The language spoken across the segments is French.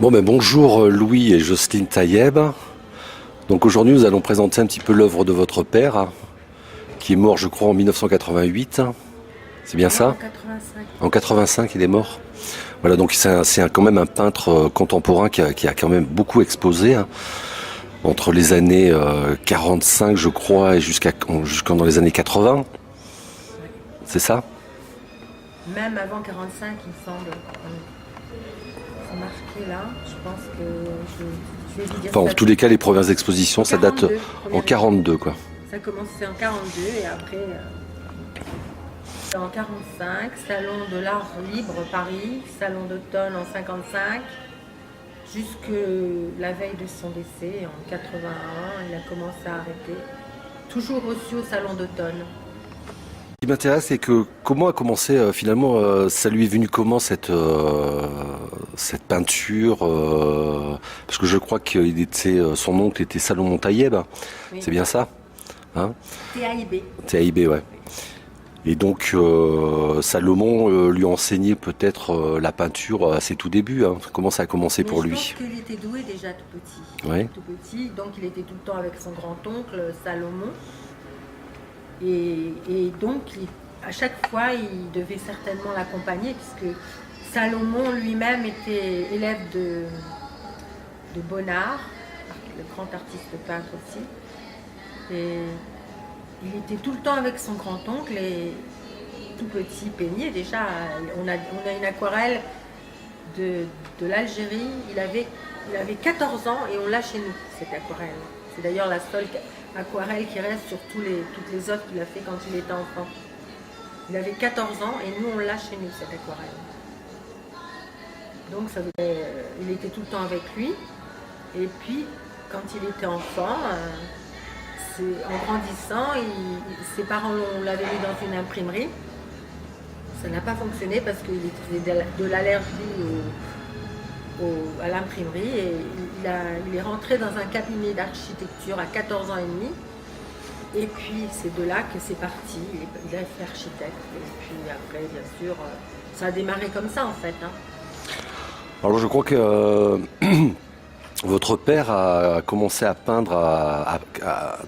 Bon ben bonjour Louis et Jocelyne Tayeb. Donc aujourd'hui nous allons présenter un petit peu l'œuvre de votre père, qui est mort je crois en 1988. C'est bien Non, en ça? 85. En 85 il est mort. Voilà, donc quand même un peintre contemporain qui a quand même beaucoup exposé, hein, entre les années 45 je crois et jusqu'en dans les années 80. Ouais. C'est ça? Même avant 45, il me semble. C'est marqué là. Je pense que je vais vous dire Enfin en ça. tous les cas les premières expositions ça date 42, en première 42 quoi. Ça a commencé en 42 et après en 45, Salon de l'Art Libre Paris, Salon d'automne en 55, jusque la veille de son décès en 81, il a commencé à arrêter. Toujours reçu au Salon d'automne. Ce qui m'intéresse, c'est que comment a commencé finalement, ça lui est venu comment cette peinture parce que je crois qu'il était, son oncle était Salomon Taïeb, Oui. c'est bien ça, hein? TAIB. TAIB, ouais. Et donc Salomon lui a enseigné peut-être la peinture à ses tout débuts, hein. Comment ça a commencé Mais pour je lui? pense qu'il était doué déjà tout petit. Ouais. Tout petit, donc il était tout le temps avec son grand-oncle Salomon. Et donc, à chaque fois, il devait certainement l'accompagner, puisque Salomon lui-même était élève de Bonnard, le grand artiste peintre aussi. Et il était tout le temps avec son grand-oncle et tout petit peignait déjà. On a une aquarelle de l'Algérie. Il avait 14 ans et on l'a chez nous, cette aquarelle. C'est d'ailleurs la seule aquarelle qui reste sur toutes les œuvres qu'il a fait quand il était enfant. Il avait 14 ans et nous on l'a chez nous, cette aquarelle. Donc il était tout le temps avec lui. Et puis quand il était enfant, en grandissant, ses parents l'avaient mis dans une imprimerie. Ça n'a pas fonctionné parce qu'il faisait de l'allergie à l'imprimerie et il est rentré dans un cabinet d'architecture à 14 ans et demi. Et puis c'est de là que c'est parti, il a fait architecte. Et puis après, bien sûr, ça a démarré comme ça en fait. Hein. Alors je crois que votre père a commencé à peindre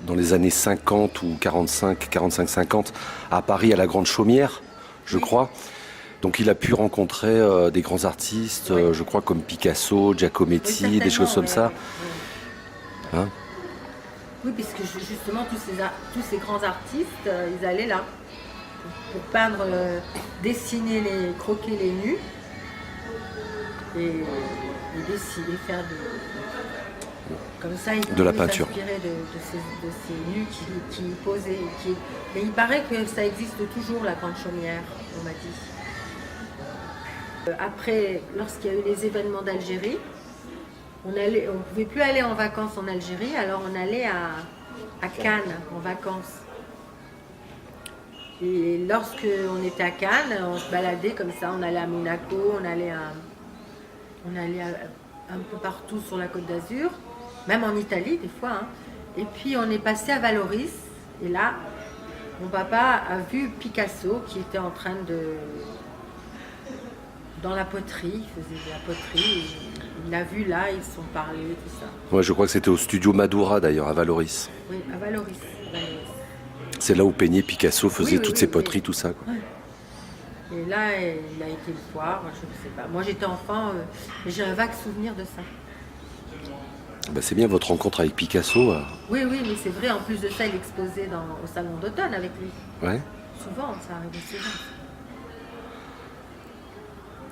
dans les années 50 ou 45-50 à Paris, à la Grande Chaumière, je crois. Donc il a pu rencontrer des grands artistes, Oui. je crois comme Picasso, Giacometti, Oui, des choses comme ça. Oui. Hein? Oui, puisque justement tous ces grands artistes, ils allaient là pour peindre, dessiner, croquer les nus et dessiner, faire comme ça, ils De la pouvaient peinture. s'inspirer de ces nus qui posaient. Mais il paraît que ça existe toujours, la Grande Chaumière, on m'a dit. Après, lorsqu'il y a eu les événements d'Algérie, on ne pouvait plus aller en vacances en Algérie, alors on allait à Cannes en vacances. Et lorsque on était à Cannes, on se baladait comme ça, on allait à Monaco, on allait un peu partout sur la Côte d'Azur, même en Italie des fois. Hein. Et puis on est passé à Valoris, et là, mon papa a vu Picasso qui était en train dans la poterie, il faisait de la poterie, il l'a vu là, ils se sont parlé, tout ça. Ouais, je crois que c'était au studio Madura d'ailleurs, à Valoris. Oui, à Valoris. C'est là où peignait Picasso, faisait Oui, toutes ses poteries, tout ça, quoi. Ouais. Et là, il a été le voir, je ne sais pas. Moi j'étais enfant, j'ai un vague souvenir de ça. Bah, c'est bien votre rencontre avec Picasso. Oui, oui, mais c'est vrai, en plus de ça, il exposait au salon d'automne avec lui. Ouais. Souvent, ça arrivait souvent.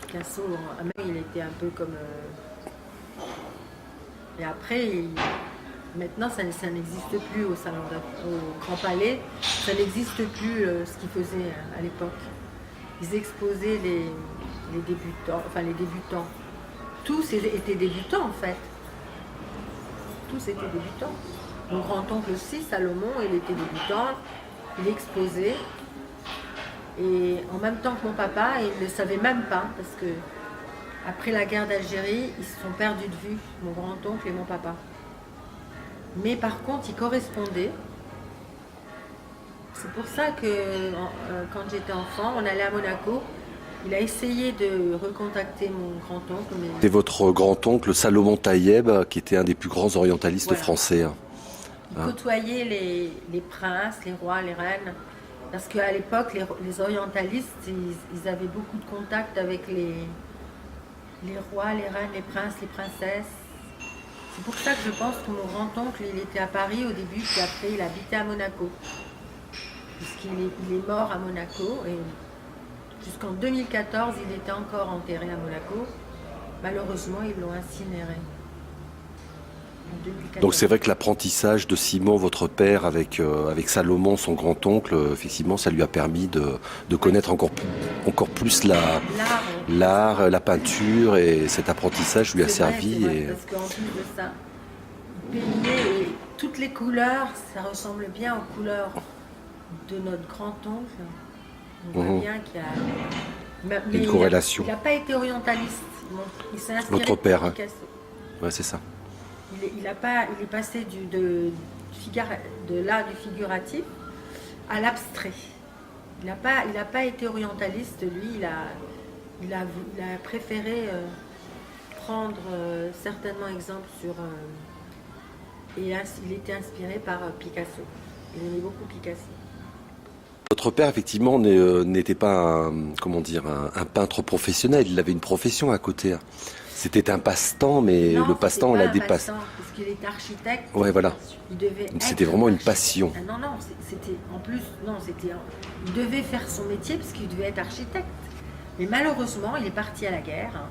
Picasso, même il était un peu comme... Et après, maintenant, ça n'existe plus au Grand Palais. Ça n'existe plus ce qu'ils faisaient à l'époque. Ils exposaient les débutants, enfin les débutants. Tous étaient débutants en fait. Tous étaient débutants. Mon grand-oncle aussi, Salomon, il était débutant. Il exposait. Et en même temps que mon papa, il ne le savait même pas parce que après la guerre d'Algérie, ils se sont perdus de vue, mon grand-oncle et mon papa. Mais par contre, ils correspondaient. C'est pour ça que quand j'étais enfant, on allait à Monaco Il a essayé de recontacter mon grand-oncle, mais C'est votre grand-oncle Salomon Taïeb, qui était un des plus grands orientalistes Voilà. français. il côtoyait les princes, les rois, les reines. Parce qu'à l'époque, les orientalistes, ils avaient beaucoup de contacts avec les rois, les reines, les princes, les princesses. C'est pour ça que je pense que mon grand-oncle, il était à Paris au début, puis après il habitait à Monaco. Il est mort à Monaco, et jusqu'en 2014, il était encore enterré à Monaco. Malheureusement, ils l'ont incinéré. En 2014. Donc c'est vrai que l'apprentissage de Simon, votre père, avec Salomon, son grand-oncle, effectivement, ça lui a permis de connaître encore plus l'art, la peinture, et cet apprentissage lui a servi. C'est vrai, parce qu'en plus de ça, il peignait et toutes les couleurs, ça ressemble bien aux couleurs de notre grand-oncle. On voit bien qu'il y a Une corrélation. Il n'a pas été orientaliste. Il s'est inspiré Votre père, de Picasso. Ouais, c'est ça. Il est passé de l'art du figuratif à l'abstrait. Il n'a pas été orientaliste, lui, il a préféré prendre certainement exemple sur... et il était inspiré par Picasso. Il aimait beaucoup Picasso. Votre père, effectivement, n'était pas un peintre professionnel, il avait une profession à côté. C'était un passe-temps, mais Non, le passe-temps, on l'a dépassé. Parce qu'il était architecte. Ouais, voilà. C'était vraiment une passion. Ah, non, c'était en plus, non, il devait faire son métier parce qu'il devait être architecte. Mais malheureusement, il est parti à la guerre.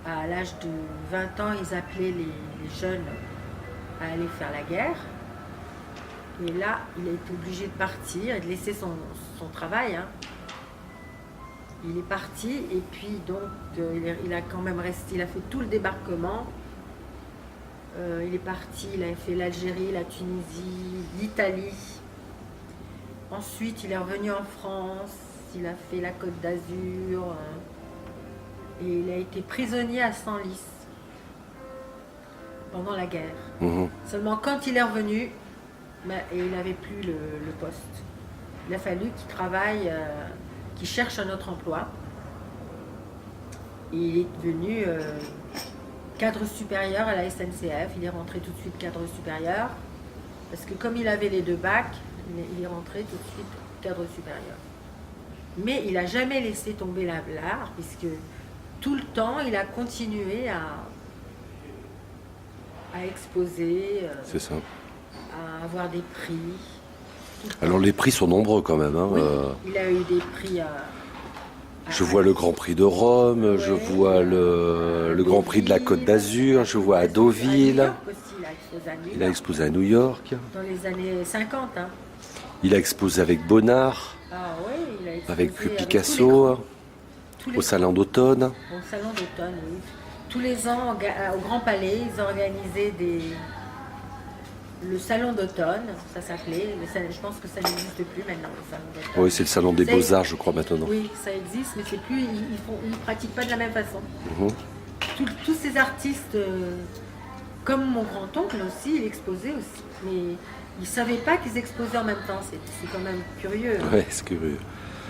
À l'âge de 20 ans, ils appelaient les jeunes à aller faire la guerre. Et là, il a été obligé de partir et de laisser son travail. Il est parti et puis donc il a quand même resté, il a fait tout le débarquement. Il est parti, il a fait l'Algérie, la Tunisie, l'Italie. Ensuite, il est revenu en France, il a fait la Côte d'Azur. Et il a été prisonnier à Senlis pendant la guerre. Seulement quand il est revenu, et il n'avait plus le poste. Il a fallu qu'il travaille, qu'il cherche un autre emploi. Et il est devenu cadre supérieur à la SNCF. Il est rentré tout de suite cadre supérieur. Parce que comme il avait les 2 bacs, il est rentré tout de suite cadre supérieur. Mais il n'a jamais laissé tomber l'art, puisque tout le temps, il a continué à exposer. C'est ça. À avoir des prix. Alors les prix sont nombreux quand même. Oui, il a eu des prix je vois le Grand Prix de Rome, ouais, je vois le Grand Prix de la Côte d'Azur, je vois à Deauville. Il a exposé à New York. Dans les années 50. Il a exposé avec Bonnard, il a exposé avec Picasso, au Salon d'automne. Au Salon d'automne, oui. Tous les ans, au Grand Palais, ils organisaient le salon d'automne, ça s'appelait. Je pense que ça n'existe plus maintenant, le salon d'automne. Oui, c'est le salon des Beaux-Arts, je crois, maintenant. Oui, ça existe, mais c'est plus, ils ne pratiquent pas de la même façon. Tous ces artistes, comme mon grand-oncle aussi, il exposait aussi. Mais ils ne savaient pas qu'ils exposaient en même temps. C'est quand même curieux. Oui, c'est curieux.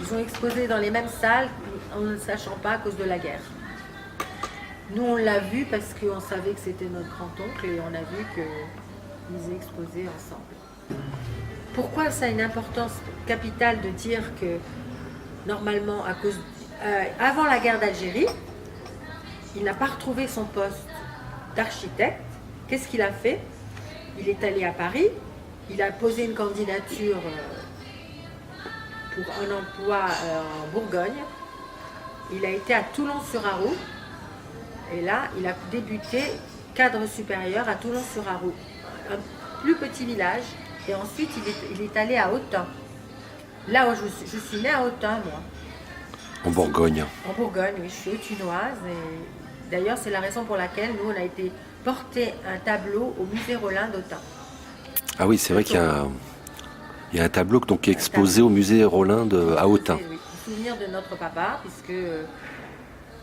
Ils ont exposé dans les mêmes salles en ne sachant pas à cause de la guerre. Nous, on l'a vu parce qu'on savait que c'était notre grand-oncle et on a vu qu'ils exposaient ensemble. Pourquoi ça a une importance capitale de dire que, normalement, avant la guerre d'Algérie, il n'a pas retrouvé son poste d'architecte. Qu'est-ce qu'il a fait? Il est allé à Paris, il a posé une candidature pour un emploi en Bourgogne. Il a été à Toulon-sur-Arroux. Et là, il a débuté cadre supérieur à Toulon-sur-Arroux, un plus petit village. Et ensuite, il est allé à Autun. Là où je suis née à Autun, moi. En Bourgogne. En Bourgogne, oui, je suis autunoise. Et d'ailleurs, c'est la raison pour laquelle nous, on a été porter un tableau au musée Rollin d'Autun. Ah oui, c'est vrai qu'il y a un tableau qui est exposé au musée Rollin à Autun. Oui, en souvenir de notre papa, puisque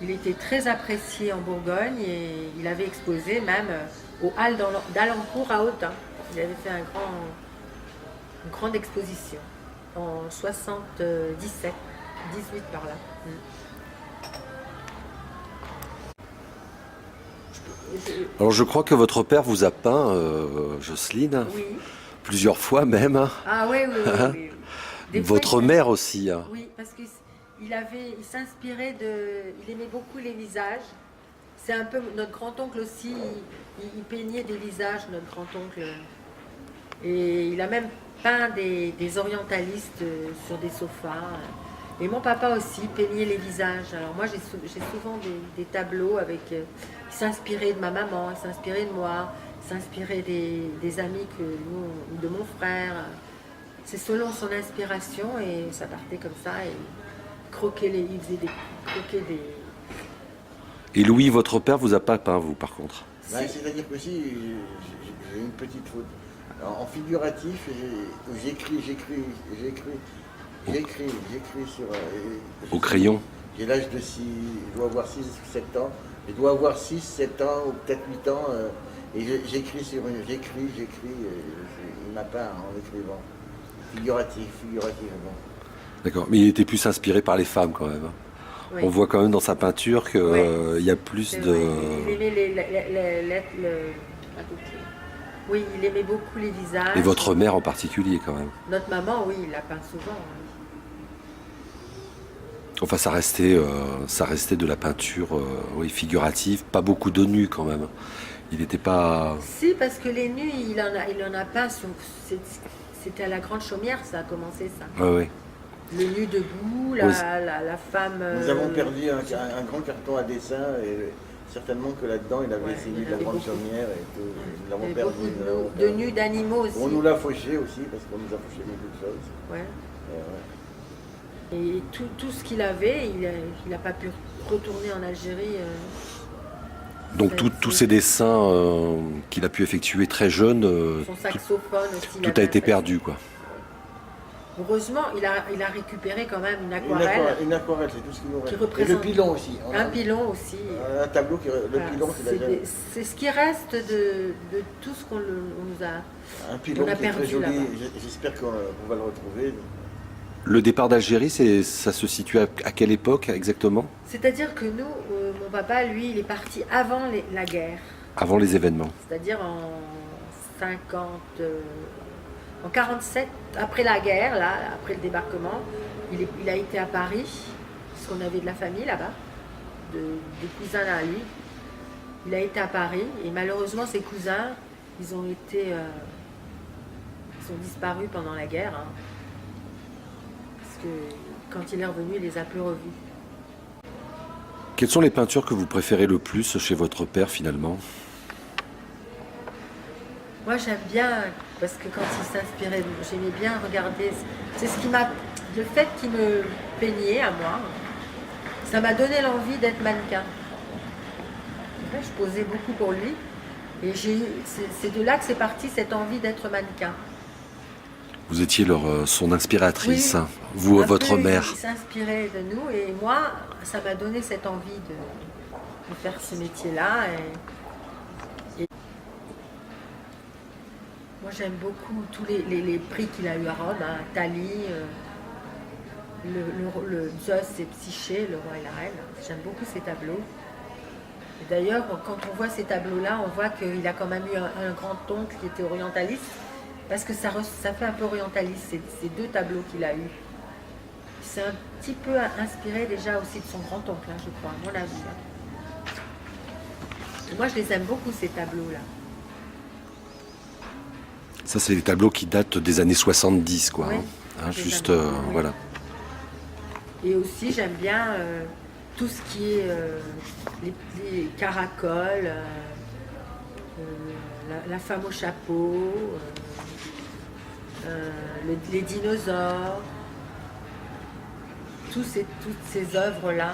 il était très apprécié en Bourgogne et il avait exposé même aux Halles d'Alencourt à Autun. Il avait fait une grande exposition en 77. 18 par là. Alors je crois que votre père vous a peint, Jocelyne, Oui. plusieurs fois même. Ah oui, oui, oui. oui. Des fois, Votre mère aussi. Hein. Oui, parce qu'il s'inspirait il aimait beaucoup les visages. C'est un peu notre grand-oncle aussi, il peignait des visages, notre grand-oncle. Et il a même peint des orientalistes sur des sofas. Et mon papa aussi peignait les visages. Alors moi j'ai souvent des tableaux avec. Il s'inspirait de ma maman, il s'inspirait de moi, il s'inspirait des amis de mon frère. C'est selon son inspiration et ça partait comme ça. Et il faisait croquer des. Et Louis, votre père, vous a pas peint, vous, par contre? Ben, c'est-à-dire que si, j'ai une petite faute. En figuratif, j'écris sur... Au crayon? J'ai l'âge de 6, je dois avoir 6 ou 7 ans. Je dois avoir 6, 7 ans ou peut-être 8 ans. Et j'écris, il m'a peint en écrivant. Figuratif, bon. D'accord, mais il était plus inspiré par les femmes quand même. Oui. On voit quand même dans sa peinture qu'il y a plus de... Il aimait Oui, il aimait beaucoup les visages. Et votre mère en particulier quand même. Notre maman, oui, il la peint souvent. Enfin, ça restait de la peinture figurative, pas beaucoup de nus quand même. Il n'était pas... Si, parce que les nus, il en a peint. C'était à la Grande Chaumière, ça a commencé ça. Oui. Le nu debout, la femme... Nous avons perdu un grand carton à dessin et certainement que là-dedans il avait essayé de la Grande Chaumière et tout. Nous l'avons perdu. De nus d'animaux aussi. On nous l'a fauché aussi parce qu'on nous a fauché beaucoup de choses. Ouais. Et tout ce qu'il avait, il n'a pas pu retourner en Algérie. Donc tous ces dessins qu'il a pu effectuer très jeune, son saxophone aussi. Tout a été perdu, quoi. Heureusement, il a récupéré quand même une aquarelle. Une aquarelle, c'est tout ce qu'il nous reste. Et Et le pilon aussi. Un pilon aussi. Un tableau, pilon, c'est ce qui reste de tout ce qu'on nous a, un pilon on a qui est perdu très joli. là-bas. J'espère qu'on va le retrouver. Le départ d'Algérie, ça se situe à quelle époque exactement? C'est-à-dire que nous, mon papa, lui, il est parti avant la guerre. Avant les événements. C'est-à-dire en 47, après la guerre, là, après le débarquement, il a été à Paris, parce qu'on avait de la famille là-bas, des cousins à lui. Il a été à Paris et malheureusement ses cousins, ils ont disparu pendant la guerre. Hein, parce que quand il est revenu, il les a plus revus. Quelles sont les peintures que vous préférez le plus chez votre père finalement? Moi j'aime bien, parce que quand il s'inspirait, j'aimais bien regarder, c'est le fait qu'il me peignait à moi, ça m'a donné l'envie d'être mannequin. Je posais beaucoup pour lui, et c'est de là que c'est parti cette envie d'être mannequin. Vous étiez son inspiratrice, Oui, hein, vous, votre mère. Il s'inspirait de nous, et moi, ça m'a donné cette envie de faire ce métier-là. Moi, j'aime beaucoup tous les prix qu'il a eu à Rome, hein, Thalie, le Zeus et Psyché, le roi et la reine. J'aime beaucoup ces tableaux. Et d'ailleurs, quand on voit ces tableaux-là, on voit qu'il a quand même eu un grand-oncle qui était orientaliste, parce que ça fait un peu orientaliste, ces deux tableaux qu'il a eus. C'est un petit peu inspiré déjà aussi de son grand-oncle, hein, je crois, à mon avis. Hein. Et moi, je les aime beaucoup, ces tableaux-là. Ça, c'est des tableaux qui datent des années 70, quoi. Oui, hein, juste, voilà. Et aussi, j'aime bien tout ce qui est les caracoles, la femme au chapeau, les dinosaures. Toutes ces œuvres-là,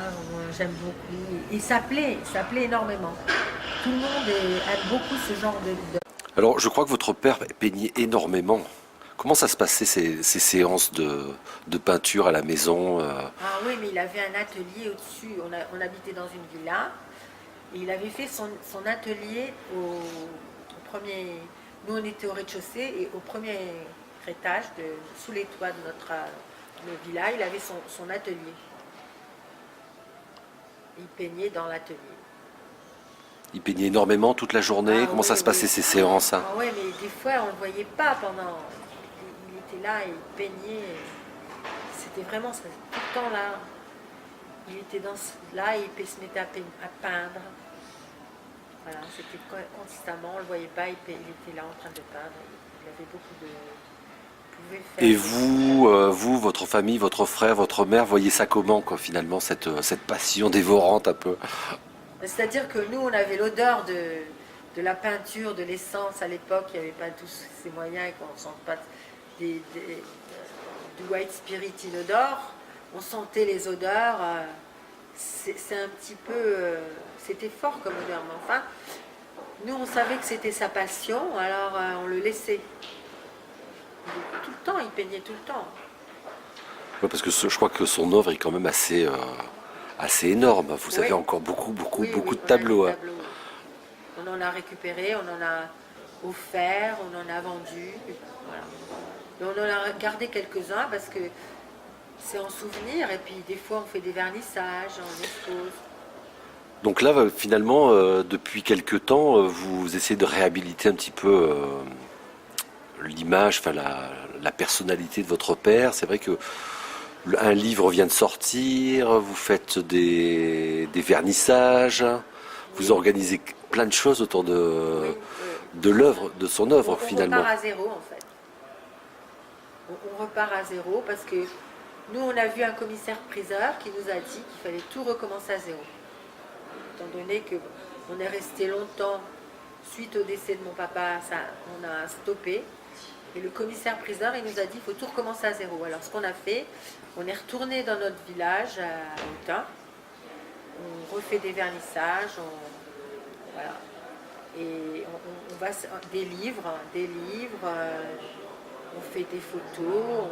j'aime beaucoup. Et ça plaît énormément. Tout le monde aime beaucoup ce genre de... Alors, je crois que votre père peignait énormément. Comment ça se passait ces séances de peinture à la maison Ah oui, mais il avait un atelier au-dessus. On habitait dans une villa. Et il avait fait son atelier au premier... Nous, on était au rez-de-chaussée et au premier étage, sous les toits de notre le villa, il avait son atelier. Il peignait dans l'atelier. Il peignait énormément toute la journée. Comment ça se passait ces séances, hein? Oui, mais des fois on ne le voyait pas pendant. Il était là et il peignait. C'était vraiment ça, tout le temps là. Il était là et il se mettait à peindre. Voilà, c'était constamment, on ne le voyait pas, il était là en train de peindre. Il avait beaucoup de. Et vous, votre famille, votre frère, votre mère, voyez ça comment, quoi, finalement, cette passion dévorante un peu? C'est-à-dire que nous, on avait l'odeur de la peinture, de l'essence. À l'époque, il n'y avait pas tous ces moyens et qu'on ne sente pas du white spirit inodore. On sentait les odeurs. C'est un petit peu... c'était fort comme odeur, mais enfin, nous, on savait que c'était sa passion, alors on le laissait. Tout le temps, il peignait tout le temps. Ouais, parce que je crois que son œuvre est quand même assez énorme. Vous avez encore beaucoup de tableaux. On en a récupéré, on en a offert, on en a vendu. Voilà. Mais on en a gardé quelques-uns parce que c'est en souvenir. Et puis des fois, on fait des vernissages, on expose. Donc là, finalement, depuis quelques temps, vous essayez de réhabiliter un petit peu l'image, enfin la personnalité de votre père. C'est vrai que un livre vient de sortir, vous faites des vernissages, vous organisez plein de choses autour de l'œuvre, de son œuvre finalement. On repart à zéro en fait. On repart à zéro parce que nous on a vu un commissaire-priseur qui nous a dit qu'il fallait tout recommencer à zéro. Étant donné qu'on est resté longtemps suite au décès de mon papa, on a stoppé. Et le commissaire-priseur, il nous a dit qu'il faut tout recommencer à zéro. Alors ce qu'on a fait, on est retourné dans notre village à Autun. On refait des vernissages, voilà. Et on va des livres, on fait des photos,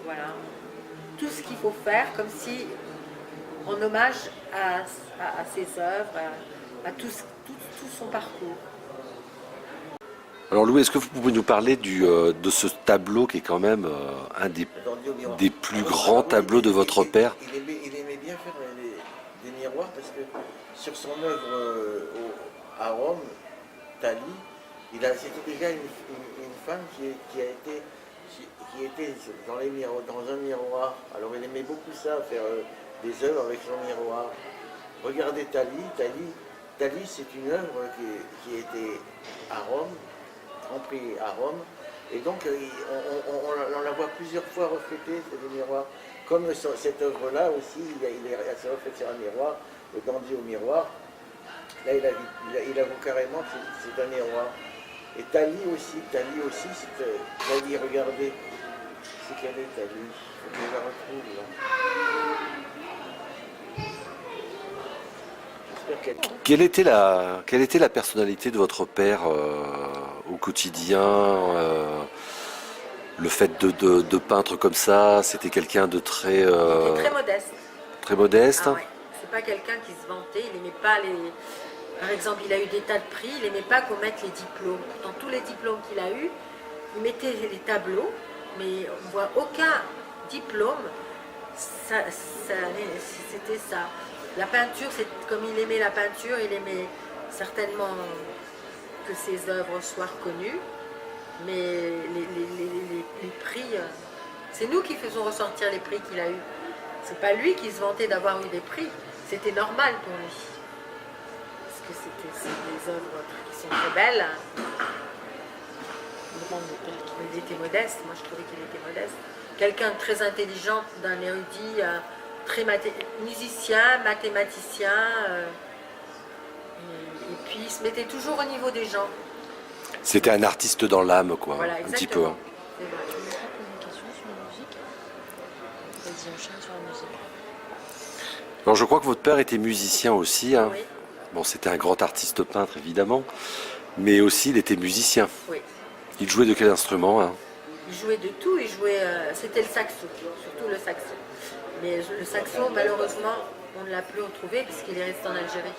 voilà. Tout ce qu'il faut faire, comme si, en hommage à ses œuvres, à tout son parcours. Alors Louis, est-ce que vous pouvez nous parler de ce tableau qui est quand même un des plus grands tableaux de votre père? Il aimait bien faire des miroirs parce que sur son œuvre à Rome, Thalie, c'était déjà une femme qui était dans un miroir. Alors il aimait beaucoup ça, faire des œuvres avec son miroir. Regardez Thalie, c'est une œuvre qui était à Rome, trempée à Rome, et donc on la voit plusieurs fois reflétée sur le miroir. Comme cette œuvre-là aussi, elle se reflète sur un miroir, le dandy au miroir. Là, il avoue carrément que c'est un miroir. Et Thalie aussi, regardez, c'est qu'elle est Thalie, je la retrouve là. Quelle était la personnalité de votre père au quotidien, le fait de peindre comme ça, c'était quelqu'un de très... Il était très modeste. Très modeste. Ah ouais. C'est pas quelqu'un qui se vantait, il n'aimait pas les... Par exemple, il a eu des tas de prix, il n'aimait pas qu'on mette les diplômes. Dans tous les diplômes qu'il a eus, il mettait les tableaux, mais on ne voit aucun diplôme. C'était ça. La peinture, c'est comme il aimait la peinture, il aimait certainement que ses œuvres soient reconnues, mais les prix, c'est nous qui faisons ressortir les prix qu'il a eus. C'est pas lui qui se vantait d'avoir eu des prix, c'était normal pour lui. Parce que c'est des œuvres qui sont très belles. Il était modeste, moi je trouvais qu'il était modeste. Quelqu'un de très intelligent, d'un érudit, très musicien, mathématicien, et puis il se mettait toujours au niveau des gens. C'était un artiste dans l'âme, quoi, voilà, un petit peu. Hein. C'est vrai. Je me pose une question sur la musique. Vas-y, enchaîne sur la musique. Alors je crois que votre père était musicien aussi. Hein. Oui. Bon, c'était un grand artiste peintre, évidemment, mais aussi il était musicien. Oui. Il jouait de quel instrument, hein? Il jouait de tout, c'était le saxo, surtout le saxo. Mais le saxo, malheureusement, on ne l'a plus retrouvé puisqu'il est resté en Algérie.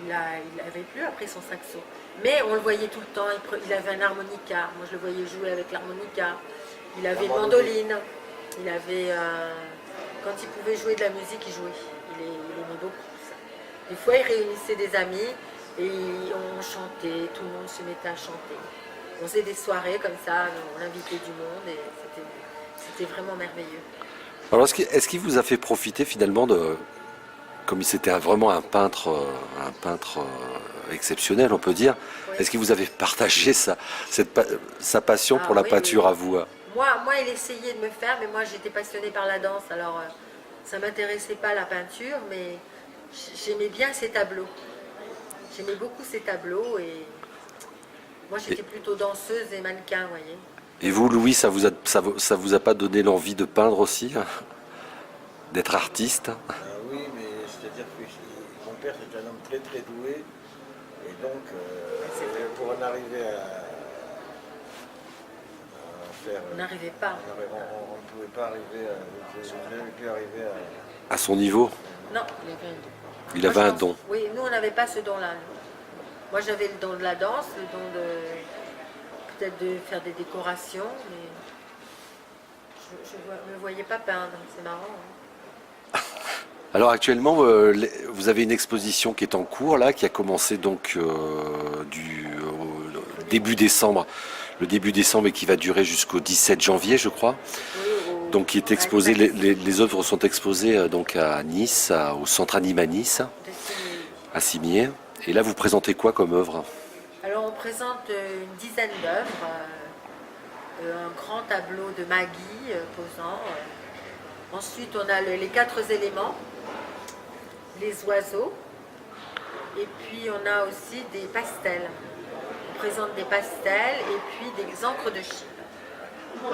Il n'avait plus après son saxo. Mais on le voyait tout le temps, il avait un harmonica. Moi, je le voyais jouer avec l'harmonica. Il avait une mandoline. Il avait, quand il pouvait jouer de la musique, il jouait. Il aimait beaucoup ça. Des fois, il réunissait des amis et on chantait, tout le monde se mettait à chanter. On faisait des soirées comme ça, on invitait du monde et c'était vraiment merveilleux. Alors, est-ce qu'il vous a fait profiter finalement de, comme c'était vraiment un peintre exceptionnel, on peut dire, Oui. est-ce qu'il vous avait partagé sa passion pour la Oui, peinture oui. à vous? Moi, il essayait de me faire, mais moi, j'étais passionnée par la danse. Alors, ça m'intéressait pas la peinture, mais j'aimais bien ces tableaux. J'aimais beaucoup ces tableaux et moi, j'étais plutôt danseuse et mannequin, vous voyez. Et vous, Louis, ça vous a pas donné l'envie de peindre aussi, d'être artiste? Oui, mais c'est-à-dire que mon père c'est un homme très très doué. Et donc, pour en arriver à faire... On n'arrivait pas. On ne pouvait pas arriver à... Je n'avais pu arriver à... À son niveau, Non. Il avait un don. il Moi, avait je un pense- don. Oui, nous, on n'avait pas ce don-là. nous. Moi, j'avais le don de la danse, le don de peut-être de faire des décorations, mais je ne me voyais pas peindre. C'est marrant. Hein. Alors actuellement, vous avez une exposition qui est en cours là, qui a commencé donc au début décembre, le début décembre et qui va durer jusqu'au 17 janvier, je crois. Oui, Donc qui est exposé, les œuvres sont exposées donc à Nice, au Centre Anima Nice, à Cimier. Et là, vous présentez quoi comme œuvre? Alors, on présente une dizaine d'œuvres, un grand tableau de Maggie posant. Ensuite, on a les 4 éléments, les oiseaux, et puis on a aussi des pastels. On présente des pastels et puis des encres de Chine. Donc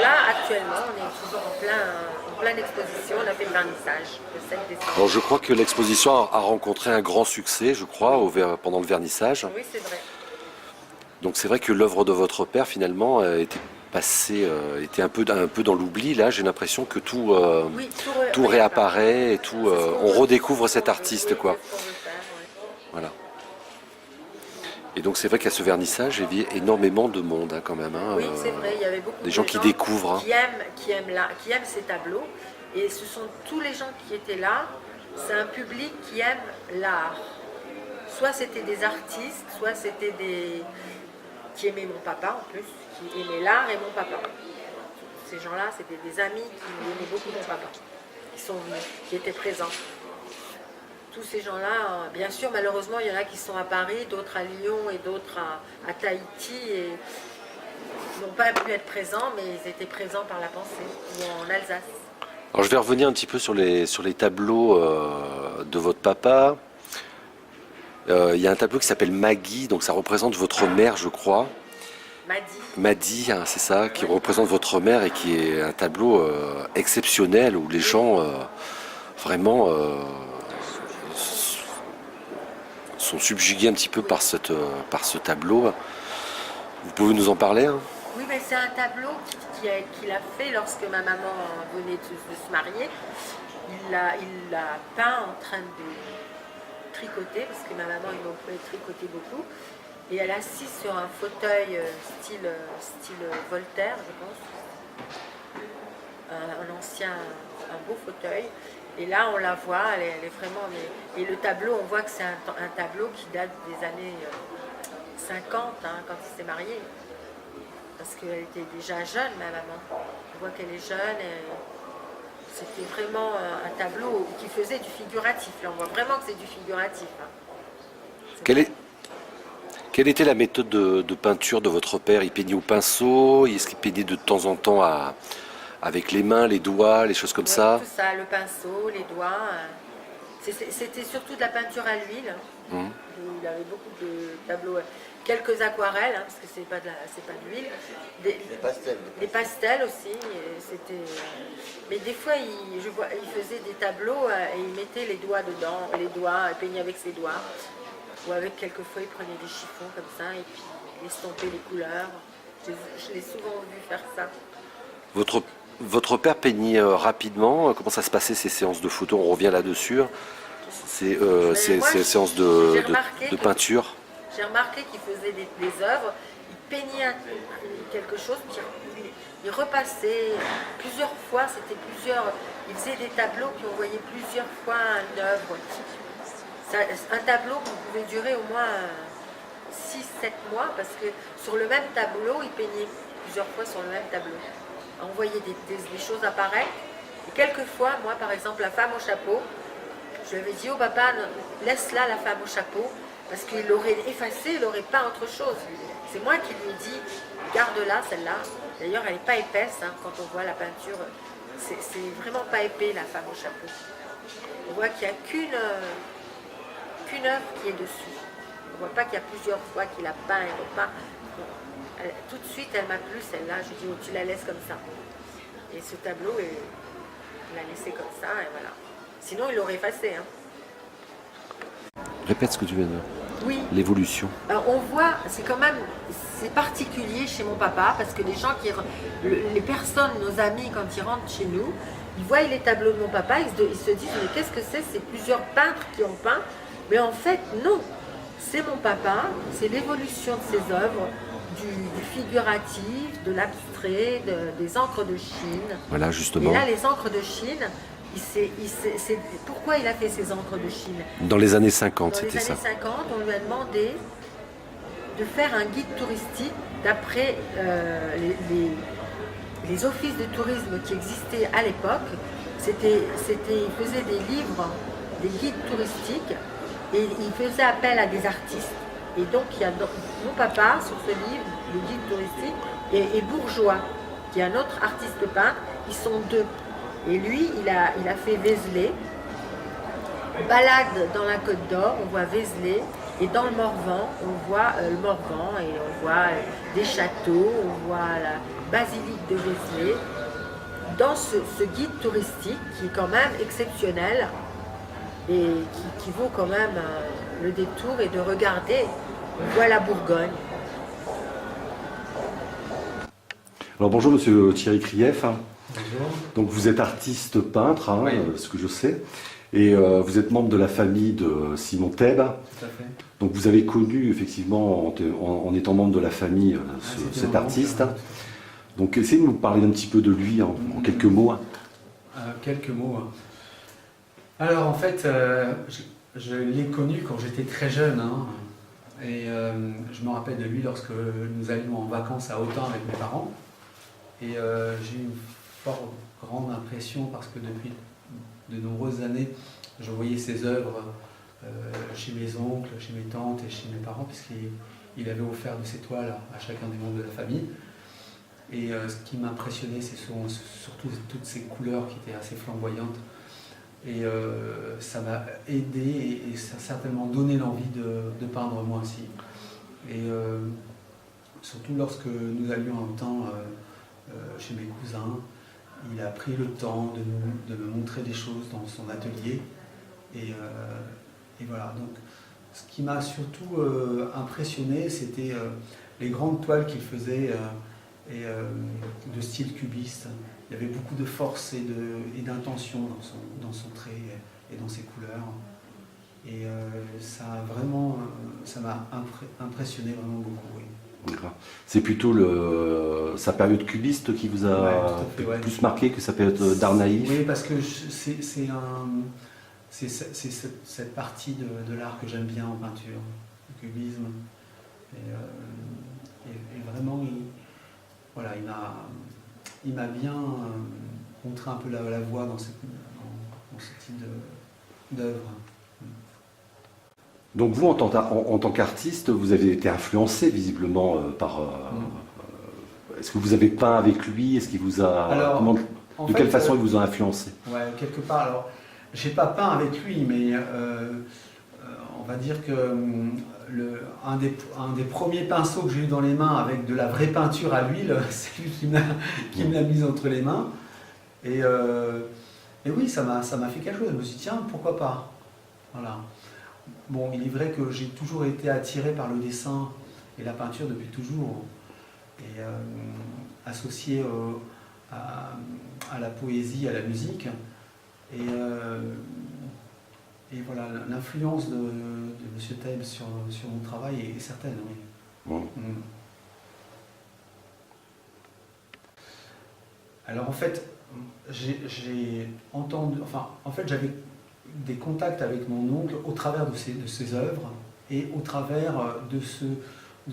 là, actuellement, on est toujours en pleine exposition. On a fait le vernissage le 7 décembre. Alors je crois que l'exposition a rencontré un grand succès, je crois, pendant le vernissage. Oui, c'est vrai. Donc c'est vrai que l'œuvre de votre père finalement était passée, était un peu dans l'oubli. Là, j'ai l'impression que tout Oui, tout réapparaît et tout. C'est ce qu'on On veut- redécouvre c'est ce cet qu'on veut- artiste, oui, quoi. c'est ce qu'on veut faire, ouais. Voilà. Et donc c'est vrai qu'à ce vernissage, il y a énormément de monde hein, quand même. Hein, Oui, c'est vrai, il y avait beaucoup des de gens qui découvrent. Hein. qui aiment ces tableaux. Et ce sont tous les gens qui étaient là, c'est un public qui aime l'art. Soit c'était des artistes, soit c'était des... qui aimaient mon papa en plus, qui aimaient l'art et mon papa. Ces gens-là, c'était des amis qui aimaient beaucoup mon papa, qui sont venus, qui étaient présents. Tous ces gens-là, bien sûr, malheureusement, il y en a qui sont à Paris, d'autres à Lyon et d'autres à Tahiti. Et ils n'ont pas pu être présents, mais ils étaient présents par la pensée, ou en Alsace. Alors je vais revenir un petit peu sur les tableaux de votre papa. Il y a un tableau qui s'appelle Maggie, donc ça représente votre mère, je crois. Maddy, hein, c'est ça, qui représente votre mère et qui est un tableau exceptionnel où les gens vraiment sont subjugués un petit peu par ce tableau. Vous pouvez nous en parler hein? Oui, mais c'est un tableau qu'il a fait lorsque ma maman venait de se marier. Il l'a peint en train de tricoter, parce que ma maman, il m'en tricoter beaucoup. Et elle est assise sur un fauteuil style Voltaire, je pense. Un beau fauteuil. Et là, on la voit, elle est vraiment... Et le tableau, on voit que c'est un tableau qui date des années 50, hein, quand il s'est marié. Parce qu'elle était déjà jeune, ma maman. On voit qu'elle est jeune. C'était vraiment un tableau qui faisait du figuratif. Là, on voit vraiment que c'est du figuratif. Hein. Quelle était la méthode de peinture de votre père? Il peignait au pinceau? Est-ce qu'il peignait de temps en temps avec les mains, les doigts, les choses comme ça? Tout ça, le pinceau, les doigts. C'était surtout de la peinture à l'huile. Mmh. Il avait beaucoup de tableaux. Quelques aquarelles, hein, parce que c'est pas de l'huile. Des pastels. Des pastels aussi. Mais des fois, il faisait des tableaux et il mettait les doigts dedans, il peignait avec ses doigts. Ou avec quelquefois, il prenait des chiffons comme ça et puis il estampait les couleurs. Je l'ai souvent vu faire ça. Votre père peignait rapidement. Comment ça se passait ces séances de photos? On revient là-dessus. Ces séances de peinture. J'ai remarqué qu'il faisait des œuvres, il peignait quelque chose, puis il repassait plusieurs fois, c'était plusieurs, il faisait des tableaux, puis on voyait plusieurs fois une œuvre. Un tableau qui pouvait durer au moins 6-7 mois, parce que sur le même tableau, il peignait plusieurs fois sur le même tableau. On voyait des choses apparaître. Et quelquefois, moi par exemple, la femme au chapeau, je lui avais dit, oh papa, laisse-la la femme au chapeau, parce qu'il l'aurait effacé, il n'aurait pas autre chose. C'est moi qui lui ai dit, garde-la celle-là. D'ailleurs, elle n'est pas épaisse, hein, quand on voit la peinture, c'est vraiment pas épais la femme au chapeau. On voit qu'il n'y a qu'une œuvre qui est dessus. On ne voit pas qu'il y a plusieurs fois qu'il a peint et repeint. Tout de suite, elle m'a plu celle-là. Je lui ai dit, oh, tu la laisses comme ça. Et ce tableau, il l'a laissé comme ça, et voilà. Sinon, il l'aurait effacé. Hein. Répète ce que tu viens de dire. Oui. L'évolution. On voit, c'est particulier chez mon papa, parce que les gens les personnes, nos amis, quand ils rentrent chez nous, ils voient les tableaux de mon papa, ils se disent, mais qu'est-ce que c'est? C'est plusieurs peintres qui ont peint. Mais en fait, non. C'est mon papa, c'est l'évolution de ses œuvres, du figuratif, de l'abstrait, des encres de Chine. Voilà, justement. Et là, les encres de Chine, pourquoi il a fait ces encres de Chine? Dans les années 50, c'était ça. Dans les années 50, on lui a demandé de faire un guide touristique d'après les offices de tourisme qui existaient à l'époque. Il faisait des livres, des guides touristiques, et il faisait appel à des artistes. Et donc, il y a mon papa, sur ce livre, le guide touristique, et Bourgeois, qui est un autre artiste peintre. Ils sont deux. Et lui, il a fait Vézelay. Balade dans la Côte d'Or, on voit Vézelay. Et dans le Morvan, on voit le Morvan, et on voit des châteaux, on voit la basilique de Vézelay. Dans ce guide touristique, qui est quand même exceptionnel, et qui vaut quand même le détour, et de regarder, on voit la Bourgogne. Alors bonjour Monsieur Thierry Krief. Bonjour. Donc vous êtes artiste peintre, hein, Oui. Ce que je sais, et vous êtes membre de la famille de Simon Thèbes. Tout à fait. Donc vous avez connu effectivement en étant membre de la famille cet artiste. Donc essayez de nous parler un petit peu de lui en quelques mots. Quelques mots. Alors en fait, je l'ai connu quand j'étais très jeune. Hein, et je me rappelle de lui lorsque nous allions en vacances à Autun avec mes parents. Et j'ai eu une fort grande impression parce que depuis de nombreuses années, je voyais ses œuvres chez mes oncles, chez mes tantes et chez mes parents, puisqu'il avait offert de ses toiles à chacun des membres de la famille. Et ce qui m'impressionnait, c'est surtout toutes ces couleurs qui étaient assez flamboyantes. Et ça m'a aidé et ça a certainement donné l'envie de peindre moi aussi. Et surtout lorsque nous allions un temps chez mes cousins, il a pris le temps de me montrer des choses dans son atelier. Et voilà, donc ce qui m'a surtout impressionné, c'était les grandes toiles qu'il faisait de style cubiste. Il y avait beaucoup de force et d'intention dans son trait et dans ses couleurs. Et ça m'a impressionné vraiment beaucoup. Oui. C'est plutôt sa période cubiste qui vous a plus marqué que sa période d'art naïf. Oui, parce que c'est cette partie de l'art que j'aime bien en peinture, le cubisme. Et vraiment, il m'a bien montré un peu la voie dans ce type d'œuvre. Donc vous, en tant qu'artiste, vous avez été influencé visiblement par... Est-ce que vous avez peint avec lui? Est-ce qu'il vous a... de quelle façon il vous a influencé? Ouais, quelque part. Alors, j'ai pas peint avec lui, mais on va dire que un des premiers pinceaux que j'ai eu dans les mains avec de la vraie peinture à l'huile, c'est lui qui me l'a mise entre les mains. Et oui, ça m'a fait quelque chose. Je me suis dit, tiens, pourquoi pas? Voilà. Bon, il est vrai que j'ai toujours été attiré par le dessin et la peinture depuis toujours. Et associé à la poésie, à la musique. Et voilà, l'influence de M. Thèbes sur mon travail est certaine, oui. Bon. Alors en fait, j'ai entendu, enfin, en fait, j'avais des contacts avec mon oncle au travers de ses œuvres et au travers de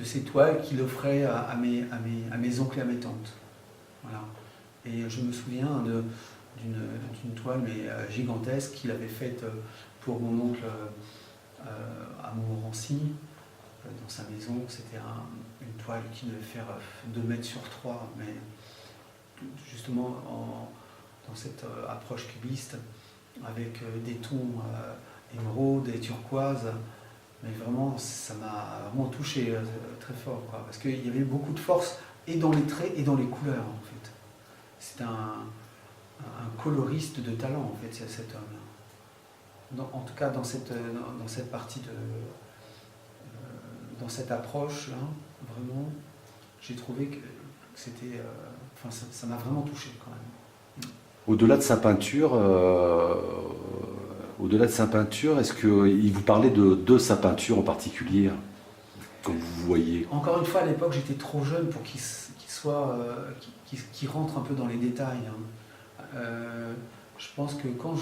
ces toiles qu'il offrait à mes oncles et à mes tantes. Voilà. Et je me souviens d'une toile mais gigantesque qu'il avait faite pour mon oncle à Montmorency, dans sa maison. C'était une toile qui devait faire 2 mètres sur 3, mais justement dans cette approche cubiste, avec des tons émeraude et turquoise. Mais vraiment, ça m'a vraiment touché très fort, quoi, parce qu'il y avait beaucoup de force et dans les traits et dans les couleurs, en fait. C'est un coloriste de talent, en fait, cet homme. En tout cas, dans cette partie dans cette approche-là, vraiment, j'ai trouvé que c'était... Enfin, ça m'a vraiment touché, quand même. Au-delà de sa peinture, est-ce qu'il vous parlait de sa peinture en particulier, comme vous voyez? Encore une fois, à l'époque, j'étais trop jeune pour qu'il rentre un peu dans les détails. Hein. Je pense que quand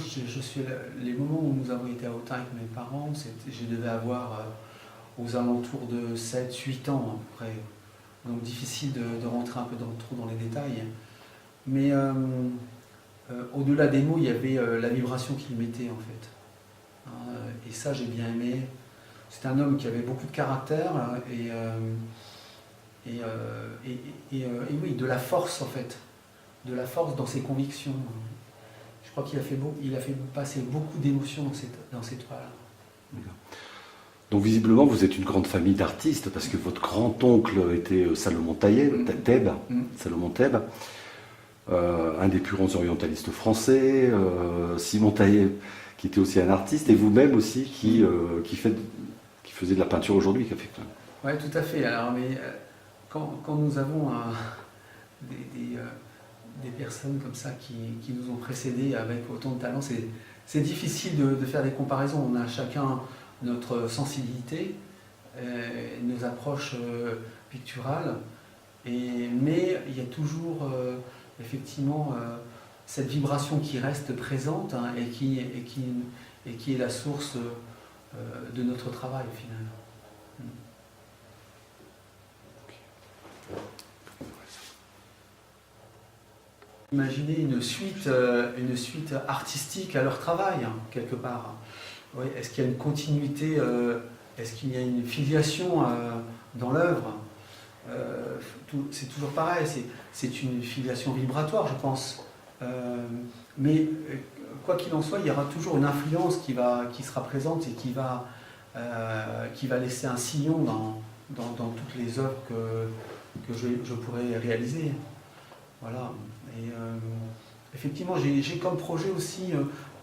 les moments où nous avons été à Autun avec mes parents, je devais avoir aux alentours de 7-8 ans à peu près. Donc difficile de rentrer un peu trop dans les détails. Mais au-delà des mots, il y avait la vibration qu'il mettait, en fait. Et ça, j'ai bien aimé. C'est un homme qui avait beaucoup de caractère et oui, de la force, en fait. De la force dans ses convictions. Je crois qu'il a fait passer beaucoup d'émotions dans cette toile. Donc visiblement, vous êtes une grande famille d'artistes, parce que votre grand-oncle était Salomon Thèbes, Salomon Thèbes, un des plus grands orientalistes français, Simon Taillet, qui était aussi un artiste, et vous-même aussi, qui faisait de la peinture aujourd'hui. Oui, tout à fait. Alors, mais quand nous avons des personnes comme ça qui nous ont précédés avec autant de talent, c'est difficile de faire des comparaisons. On a chacun notre sensibilité, nos approches picturales, mais il y a toujours effectivement cette vibration qui reste présente, hein, et qui est la source de notre travail au final. Imaginez une suite artistique à leur travail, hein, quelque part. Oui, est-ce qu'il y a une continuité, est-ce qu'il y a une filiation dans l'œuvre? C'est toujours pareil, c'est une filiation vibratoire, je pense. Mais quoi qu'il en soit, il y aura toujours une influence qui sera présente et qui va laisser un sillon dans toutes les œuvres que je pourrais réaliser. Voilà. Et effectivement, j'ai comme projet aussi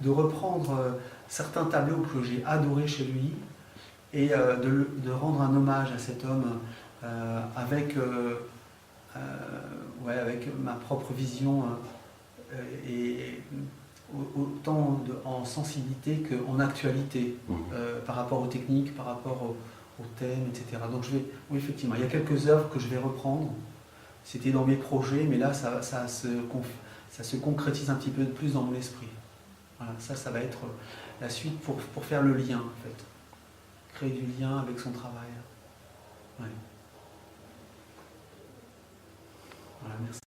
de reprendre certains tableaux que j'ai adorés chez lui et de rendre un hommage à cet homme avec ma propre vision et autant en sensibilité qu'en actualité par rapport aux techniques, par rapport aux thèmes, etc. Donc oui, effectivement, il y a quelques œuvres que je vais reprendre. C'était dans mes projets, mais là, ça se concrétise un petit peu plus dans mon esprit. Voilà, ça va être la suite pour faire le lien, en fait. Créer du lien avec son travail. Ouais. Voilà, merci.